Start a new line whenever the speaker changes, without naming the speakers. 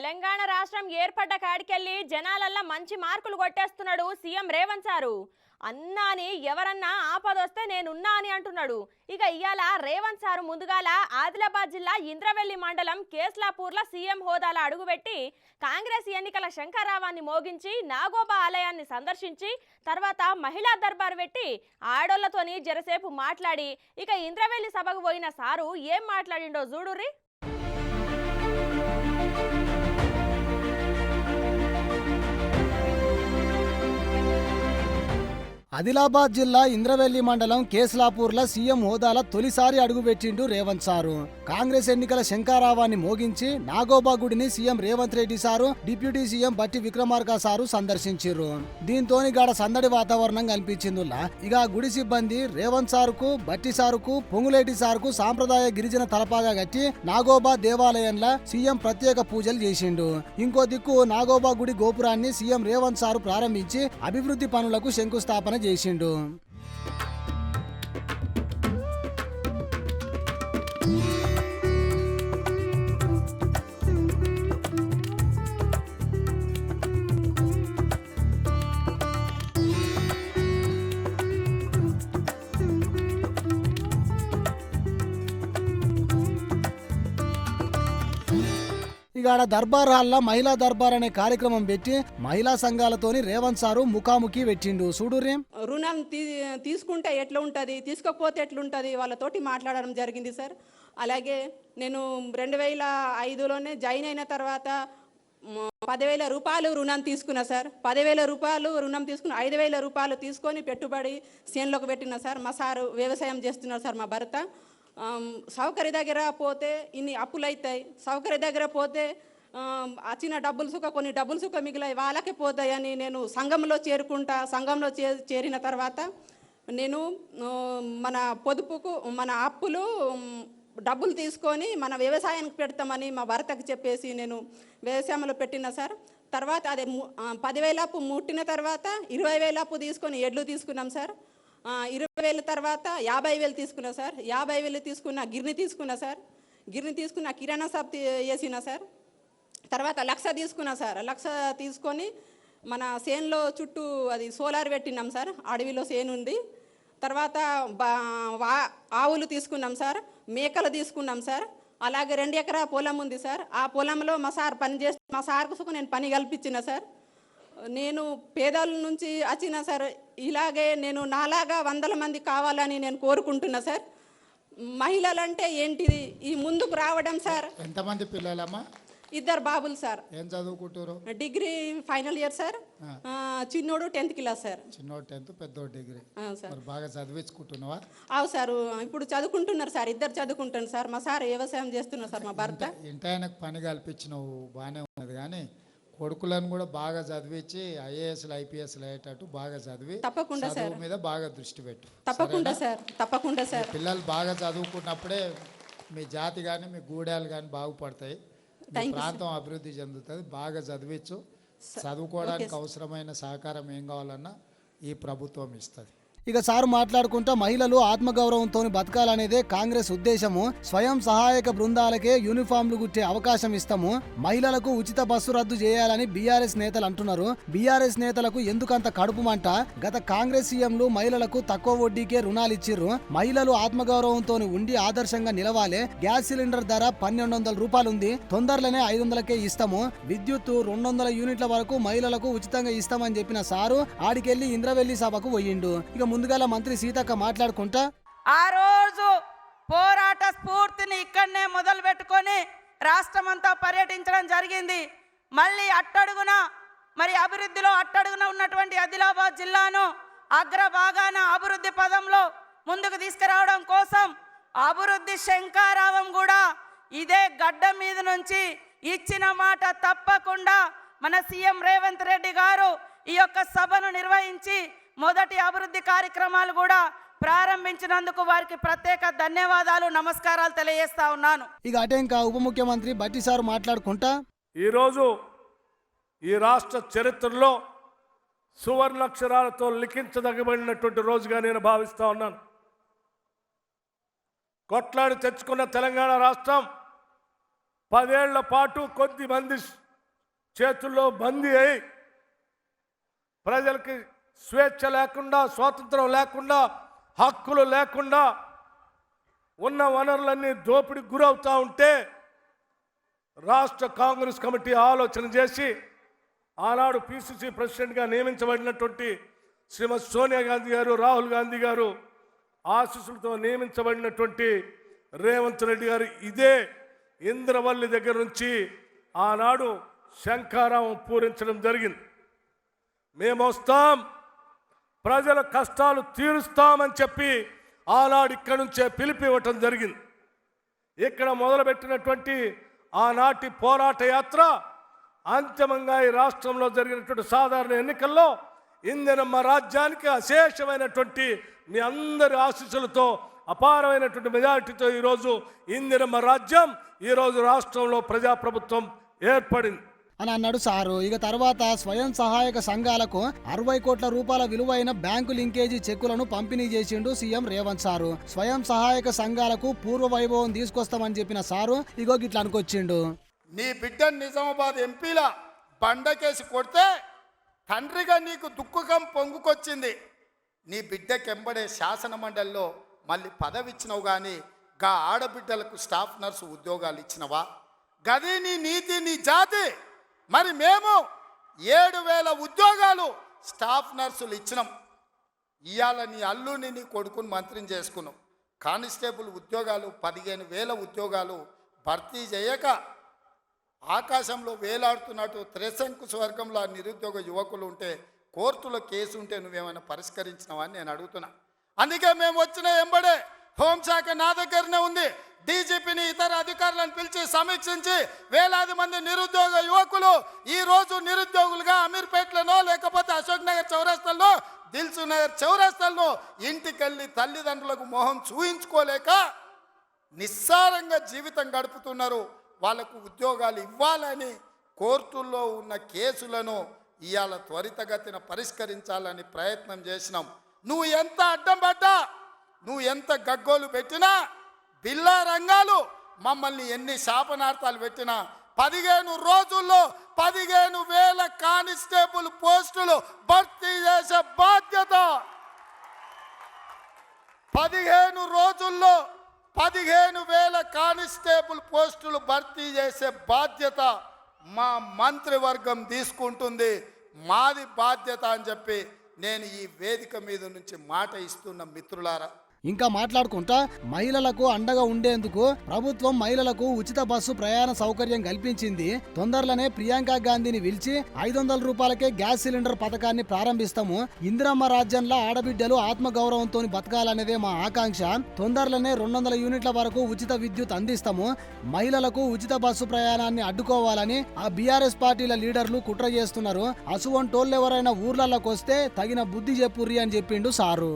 తెలంగాణ రాష్ట్రం ఏర్పడ్డ కాడికెళ్ళి జనాలల్ల మంచి మార్కులు కొట్టేస్తున్నాడు సీఎం రేవంత్ సారు. అన్నా అని ఎవరన్నా ఆపదొస్తే నేనున్నా అని అంటున్నాడు. ఇక ఇయాల రేవంత్ సారు ముందుగాల ఆదిలాబాద్ జిల్లా ఇంద్రవెల్లి మండలం కేస్లాపూర్ల సీఎం హోదాల అడుగుపెట్టి కాంగ్రెస్ ఎన్నికల శంఖారావాన్ని మోగించి నాగోబా ఆలయాన్ని సందర్శించి తర్వాత మహిళా దర్బారు పెట్టి ఆడోళ్లతోని జరసేపు మాట్లాడి ఇక ఇంద్రవెల్లి సభకు పోయిన సారు ఏం మాట్లాడిండో చూడుర్రి.
ఆదిలాబాద్ జిల్లా ఇంద్రవెల్లి మండలం కేస్లాపూర్ల సీఎం హోదాల తొలిసారి అడుగుపెట్టిండు రేవంత్ సారు. కాంగ్రెస్ ఎన్నికల శంఖారావాన్ని మోగించి నాగోబా గుడిని CM Revanth Reddy sir, deputy CM బట్టి విక్రమార్క సారు సందర్శించారు. దీంతోని గాడ సందడి వాతావరణం కనిపించిందిలా. ఇక గుడి సిబ్బంది రేవంత్ సారుకు, బట్టి సారుకు, పొంగులేటి సారుకు సాంప్రదాయ గిరిజన తలపాగా కట్టి నాగోబా దేవాలయంలో సీఎం ప్రత్యేక పూజలు చేసిండు. ఇంకో దిక్కు నాగోబా గుడి గోపురాన్ని సీఎం రేవంత్ సారు ప్రారంభించి అభివృద్ధి పనులకు శంకుస్థాపన చేసిండు. ఇక దర్బార్ హాల్లో మహిళా దర్బార్ అనే కార్యక్రమం పెట్టి మహిళా సంఘాలతోని రేవంత్ సారు ముఖాముఖి పెట్టిండు. చూడుర్రి.
రుణం తీసుకుంటే ఎట్లా ఉంటుంది, తీసుకోకపోతే ఎట్లుంటుంది వాళ్ళతోటి మాట్లాడడం జరిగింది సార్. అలాగే నేను 2005లోనే జాయిన్ అయిన తర్వాత 10,000 రూపాయలు రుణం తీసుకున్నా సార్. 10,000 రూపాయలు రుణం తీసుకుని 5,000 రూపాయలు తీసుకొని పెట్టుబడి చేనులోకి పెట్టిన సార్. మా సారు వ్యవసాయం చేస్తున్నారు సార్. మా భర్త సౌకర్య దగ్గర పోతే ఇన్ని అప్పులు అవుతాయి, సౌకర్య దగ్గర పోతే వచ్చిన డబ్బులు సుఖ కొన్ని డబ్బులు సుఖ మిగిలాయి వాళ్ళకే పోతాయని నేను సంఘంలో చేరుకుంటా. సంఘంలో చేరిన తర్వాత నేను మన పొదుపుకు మన అప్పులు డబ్బులు తీసుకొని మన వ్యవసాయానికి పెడతామని మా భర్తకు చెప్పేసి నేను వ్యవసాయంలో పెట్టిన సార్. తర్వాత అదే 10,000 అప్పు ముట్టిన తర్వాత 20,000 అప్పు తీసుకొని ఎడ్లు తీసుకున్నాం సార్. 20,000 తర్వాత 50,000 తీసుకున్నా సార్. 50,000 తీసుకున్న గిర్ని తీసుకున్నా సార్. గిర్ని తీసుకున్న కిరాణా షాప్ వేసిన సార్. తర్వాత 1,00,000 తీసుకున్నా సార్. 1,00,000 తీసుకొని మన చేనులో చుట్టూ అది సోలార్ పెట్టినాం సార్. అడవిలో చేను ఉంది. తర్వాత ఆవులు తీసుకున్నాం సార్. మేకలు తీసుకున్నాం సార్. అలాగే 2 ఎకరా పొలం ఉంది సార్. ఆ పొలంలో మా సార్ పని చేస్తే మా సార్కు నేను పని కల్పించిన సార్. నేను పేదల నుంచి వచ్చిన సార్. ఇలాగే నేను నాలాగా 100 మంది కావాలని నేను కోరుకుంటున్నా సార్. మహిళలంటే ఏంటిది ఈ ముందుకు రావడం సార్.
ఎంతమంది పిల్లలమ్మా?
2 బాబులు సార్.
ఏం చదువుకుంటారు?
Degree final year sir. చిన్నోడు 10th క్లాస్ సార్.
చిన్నోడు 10th, పెద్దోడు డిగ్రీ సార్. బాగా చదివించుకుంటున్నావా?
అవు సార్. ఇప్పుడు చదువుకుంటున్నారు సార్. 2 చదువుకుంటున్నారు సార్. మా సార్ వ్యవసాయం చేస్తున్నారు సార్. మా భర్త
ఇంటి ఆయనకు పని కల్పించినవు బాగానే ఉన్నది, కానీ కొడుకులను కూడా బాగా చదివించి ఐఏఎస్లు ఐపీఎస్లు అయ్యేటట్టు బాగా చదివి
తప్పకుండా సార్
మీద బాగా దృష్టి పెట్టు.
తప్పకుండా సార్. తప్పకుండా సార్.
పిల్లలు బాగా చదువుకున్నప్పుడే మీ జాతి కానీ మీ గూడాలు కానీ బాగుపడతాయి, ప్రాంతం అభివృద్ధి చెందుతుంది. బాగా చదివించు. చదువుకోవడానికి అవసరమైన సహకారం ఏం కావాలన్నా ఈ ప్రభుత్వం ఇస్తుంది.
ఇక సారు మాట్లాడుకుంటా మహిళలు ఆత్మగౌరవంతో బతకాలనేదే కాంగ్రెస్ ఉద్దేశము. స్వయం సహాయక బృందాలకే యూనిఫామ్లు కుట్టే అవకాశం ఇస్తాము. మహిళలకు ఉచిత బస్సు రద్దు చేయాలని బీఆర్ఎస్ నేతలు అంటున్నారు. బీఆర్ఎస్ నేతలకు ఎందుకంత కడుపుమంట? గత కాంగ్రెస్ సీఎంలు మహిళలకు తక్కువ వడ్డీకే రుణాలు ఇచ్చిర్రు. మహిళలు ఆత్మగౌరవంతో ఉండి ఆదర్శంగా నిలవాలి. గ్యాస్ సిలిండర్ ధర 1,200 రూపాయలు ఉంది. తొందరలోనే 500కే ఇస్తాము. విద్యుత్ 200 యూనిట్ల వరకు మహిళలకు ఉచితంగా ఇస్తామని చెప్పిన సారు ఆడికెళ్లి ఇంద్రవెల్లి సభకు పోయిండు. ఇక ముందుగా మంత్రి సీతక్క మాట్లాడుకుంటా
ఆ రోజు పోరాట స్ఫూర్తిని ఇక్కడనే మొదలు పెట్టుకొని రాష్ట్రమంతా పర్యటించడం జరిగింది. మళ్ళీ అట్టడుగున మరి అభివృద్ధిలో అట్టడుగున ఉన్నటువంటి ఆదిలాబాద్ జిల్లాను అగ్రభాగాన అభివృద్ధి పదంలో ముందుకు తీసుకురావడం కోసం అభివృద్ధి శంఖారావం కూడా ఇదే గడ్డ మీద నుంచి ఇచ్చిన మాట తప్పకుండా మన సీఎం రేవంత్ రెడ్డి గారు ఈ యొక్క సభను నిర్వహించి మొదటి అభివృద్ధి కార్యక్రమాలు కూడా ప్రారంభించినందుకు వారికి ప్రత్యేక ధన్యవాదాలు, నమస్కారాలు తెలియజేస్తా ఉన్నాను.
ఇక అటెంక ఉప ముఖ్యమంత్రి బట్టి సారు మాట్లాడుకుంటా
ఈరోజు ఈ రాష్ట్ర చరిత్రలో సువర్ణాక్షరాలతో లిఖించదగబడినటువంటి రోజుగా నేను భావిస్తా ఉన్నాను. కొట్లాడి తెచ్చుకున్న తెలంగాణ రాష్ట్రం 10 ఏళ్ల పాటు కొద్ది మంది చేతుల్లో బందీ అయి ప్రజలకి స్వేచ్ఛ లేకుండా, స్వాతంత్రం లేకుండా, హక్కులు లేకుండా ఉన్న వనరులన్నీ దోపిడీకి గురవుతూ ఉంటే రాష్ట్ర కాంగ్రెస్ కమిటీ ఆలోచన చేసి ఆనాడు పిసిసి ప్రెసిడెంట్గా నియమించబడినటువంటి శ్రీమతి సోనియా గాంధీ గారు, రాహుల్ గాంధీ గారు ఆశీస్సులతో నియమించబడినటువంటి రేవంత్ రెడ్డి గారు ఇదే ఇంద్రవల్లి దగ్గర నుంచి ఆనాడు శంఖారావం పూరించడం జరిగింది. మేము వస్తాం, ప్రజల కష్టాలు తీరుస్తామని చెప్పి ఆనాడు ఇక్కడి నుంచే పిలిపి ఇవ్వటం జరిగింది. ఇక్కడ మొదలుపెట్టినటువంటి ఆనాటి పోరాట యాత్ర అంతిమంగా ఈ రాష్ట్రంలో జరిగినటువంటి సాధారణ ఎన్నికల్లో ఇందిరమ్మ రాజ్యానికి అశేషమైనటువంటి మీ అందరి ఆశీస్సులతో అపారమైనటువంటి మెజారిటీతో ఈరోజు ఇందిరమ్మ రాజ్యం ఈరోజు రాష్ట్రంలో ప్రజాప్రభుత్వం ఏర్పడింది
అని అన్నాడు సారు. ఇక తర్వాత స్వయం సహాయక సంఘాలకు 60 కోట్ల రూపాయల విలువైన బ్యాంకు లింకేజీ చెక్కులను పంపిణీ చేసిండు సీఎం రేవంత్ సారు. స్వయం సహాయక సంఘాలకు పూర్వ వైభవం తీసుకొస్తామని చెప్పిన సారు ఇగో గిట్లా అనుకొచ్చిండు.
నీ బిడ్డను నిజామాబాద్ ఎంపీల బండకేసి కొడితే తండ్రిగా నీకు దుఃఖం పొంగుకొచ్చింది. నీ బిడ్డకెంబడే శాసన మండలిలో మళ్ళీ పదవి ఇచ్చినవు, కానీ గా ఆడబిడ్డలకు స్టాఫ్ నర్సు ఉద్యోగాలు ఇచ్చినవా? గది నీ నీతి, నీ జాతి. మరి మేము 7,000 ఉద్యోగాలు స్టాఫ్ నర్సులు ఇచ్చినాం. ఇవాళ నీ అల్లుని నీ కొడుకుని మంత్రిని చేసుకున్నాం. కానిస్టేబుల్ ఉద్యోగాలు 15,000 ఉద్యోగాలు భర్తీ చేయక ఆకాశంలో వేలాడుతున్నట్టు త్రిశంకు స్వర్గంలో నిరుద్యోగ యువకులు ఉంటే కోర్టులో కేసు ఉంటే నువ్వేమైనా పరిష్కరించినావా అని నేను అడుగుతున్నా. అందుకే మేము వచ్చిన ఎంబడే హోంశాఖ నా దగ్గరనే ఉంది. డీజీపీని, ఇతర అధికారులను పిలిచి సమీక్షించి వేలాది మంది నిరుద్యోగ యువకులు ఈరోజు నిరుద్యోగులుగా అమీర్పేటలోనో లేకపోతే అశోక్ నగర్ చౌరస్తాల్లో, దిల్సు నగర్ చౌరస్తాల్లో ఇంటికెళ్ళి తల్లిదండ్రులకు మొహం చూయించుకోలేక నిస్సారంగా జీవితం గడుపుతున్నారు. వాళ్లకు ఉద్యోగాలు ఇవ్వాలని కోర్టుల్లో ఉన్న కేసులను ఇవాళ త్వరితగతిన పరిష్కరించాలని ప్రయత్నం చేసినాం. నువ్వు ఎంత అడ్డం పడ్డా, నువ్వు ఎంత గగ్గోలు పెట్టినా, బిల్లా రంగాలు మమ్మల్ని ఎన్ని శాపనార్థాలు పెట్టినా 15 రోజుల్లో 15,000 కానిస్టేబుల్ పోస్టులు భర్తీ చేసే బాధ్యత, 15 రోజుల్లో 15,000 కానిస్టేబుల్ పోస్టులు భర్తీ చేసే బాధ్యత మా మంత్రివర్గం తీసుకుంటుంది. మాది బాధ్యత అని చెప్పి నేను ఈ వేదిక మీద నుంచి మాట ఇస్తున్న మిత్రులారా.
ఇంకా మాట్లాడుకుంటా మహిళలకు అండగా ఉండేందుకు ప్రభుత్వం మహిళలకు ఉచిత బస్సు ప్రయాణ సౌకర్యం కల్పించింది. తొందరలోనే ప్రియాంక గాంధీని పిలిచి 500 రూపాయలకే గ్యాస్ సిలిండర్ పథకాన్ని ప్రారంభిస్తాము. ఇందిరమ్మ రాజ్యంలో ఆడబిడ్డలు ఆత్మగౌరవంతో బతకాలనేదే మా ఆకాంక్ష. తొందరలోనే 200 యూనిట్ల వరకు ఉచిత విద్యుత్ అందిస్తాము. మహిళలకు ఉచిత బస్సు ప్రయాణాన్ని అడ్డుకోవాలని ఆ బీఆర్ఎస్ పార్టీల లీడర్లు కుట్ర చేస్తున్నారు. అసువంటోళ్ళు ఎవరైనా ఊర్లలోకి వస్తే తగిన బుద్ధి చెప్పుర్రి అని చెప్పిండు సారు.